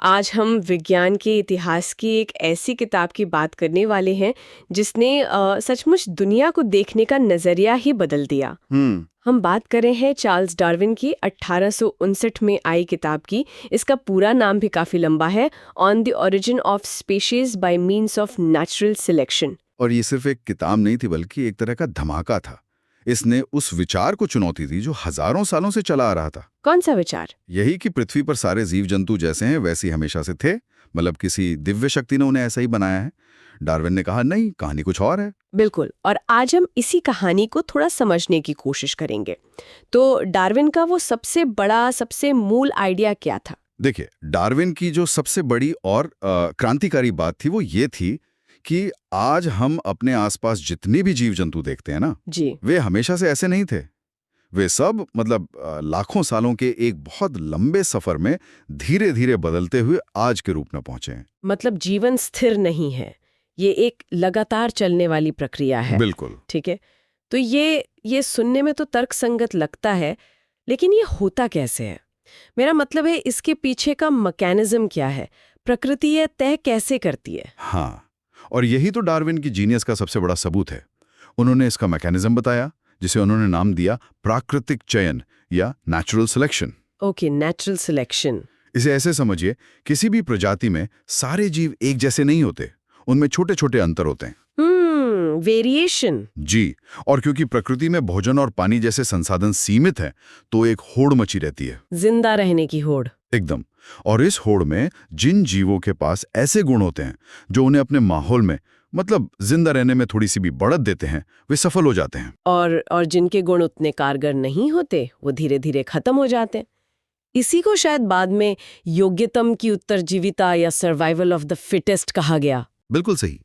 आज हम विज्ञान के इतिहास की एक ऐसी किताब की बात करने वाले हैं जिसने सचमुच दुनिया को देखने का नजरिया ही बदल दिया। हम बात कर रहे हैं चार्ल्स डार्विन की 1859 में आई किताब की। इसका पूरा नाम भी काफी लंबा है, on the origin of species bye means of natural selection. और ये सिर्फ एक किताब नहीं थी बल्कि एक तरह का धमाका था। इसने उस विचार को चुनौती दी जो हजारों सालों से चला आ रहा था। कौन सा विचार? यही कि पृथ्वी पर सारे जीव जंतु जैसे हैं वैसे ही हमेशा से थे, मतलब किसी दिव्य शक्ति ने उन्हें ऐसा ही बनाया है। डार्विन ने कहा नहीं, कहानी कुछ और है। बिल्कुल, और आज हम इसी कहानी को थोड़ा समझने की कोशिश करेंगे। तो डार्विन का वो सबसे बड़ा, सबसे मूल आइडिया क्या था? देखिए, डार्विन की जो सबसे बड़ी और क्रांतिकारी बात थी वो ये थी कि आज हम अपने आसपास जितने भी जीव जंतु देखते हैं ना जी, वे हमेशा से ऐसे नहीं थे। वे सब मतलब लाखों सालों के एक बहुत लंबे सफर में धीरे धीरे बदलते हुए आज के रूप में पहुंचे हैं। मतलब जीवन स्थिर नहीं है, ये एक लगातार चलने वाली प्रक्रिया है। बिल्कुल। ठीक है, तो ये सुनने में तो तर्कसंगत लगता है, लेकिन ये होता कैसे है? मेरा मतलब है इसके पीछे का मैकेनिज्म क्या है? प्रकृति ये तय कैसे करती है? हाँ, और यही तो डार्विन की जीनियस का सबसे बड़ा सबूत है। उन्होंने इसका मैकेनिज्म बताया जिसे उन्होंने नाम दिया प्राकृतिक चयन या natural selection. Okay, natural selection. इसे ऐसे समझिए, किसी भी प्रजाति में सारे जीव एक जैसे नहीं होते, उनमें छोटे छोटे अंतर होते हैं। वेरिएशन। जी, और क्योंकि प्रकृति में भोजन और पानी जैसे संसाधन सीमित हैं, तो एक होड़ मची रहती है। जिंदा रहने की होड़। एकदम। और इस होड़ में जिन जीवों के पास ऐसे गुण होते हैं जो उन्हें अपने माहौल में मतलब जिंदा रहने में थोड़ी सी भी बढ़त देते हैं, वे सफल हो जाते हैं। और जिनके गुण उतने कारगर नहीं होते, वो धीरे धीरे खत्म हो जाते हैं। इसी को शायद बाद में योग्यतम की उत्तरजीविता या सर्वाइवल ऑफ द फिटेस्ट कहा गया। बिल्कुल सही।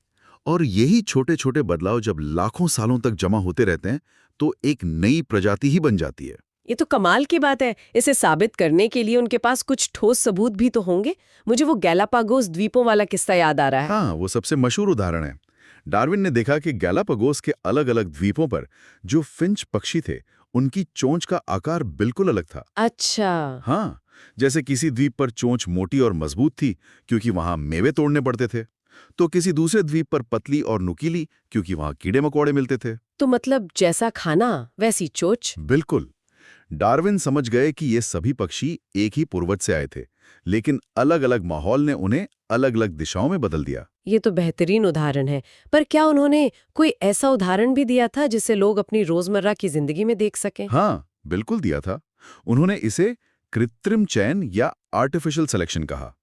और यही छोटे छोटे बदलाव जब लाखों सालों तक जमा होते रहते हैं तो एक नई प्रजाति ही बन जाती है। ये तो कमाल की बात है। इसे साबित करने के लिए उनके पास कुछ ठोस सबूत भी तो होंगे। मुझे वो गैलापागोस द्वीपों वाला किस्सा याद आ रहा है। हाँ, वो सबसे मशहूर उदाहरण है। डार्विन ने देखा कि गैलापागोस के अलग अलग द्वीपों पर जो फिंच पक्षी थे उनकी चोंच का आकार बिल्कुल अलग था। अच्छा। हाँ, जैसे किसी द्वीप पर चोंच मोटी और मजबूत थी क्योंकि वहां मेवे तोड़ने पड़ते थे, तो किसी दूसरे द्वीप पर पतली और नुकीली क्योंकि वहां कीड़े मकोड़े मिलते थे। तो मतलब जैसा खाना वैसी चोच। बिल्कुल। डार्विन समझ गए कि ये सभी पक्षी एक ही पूर्वज से आए थे, लेकिन अलग अलग माहौल ने उन्हें अलग अलग दिशाओं में बदल दिया। ये तो बेहतरीन उदाहरण है, पर क्या उन्होंने कोई ऐसा उदाहरण भी दिया था जिसे लोग अपनी रोजमर्रा की जिंदगी में देख सकें? हाँ, बिल्कुल दिया था। उन्होंने इसे कृत्रिम चयन या आर्टिफिशियल सिलेक्शन कहा।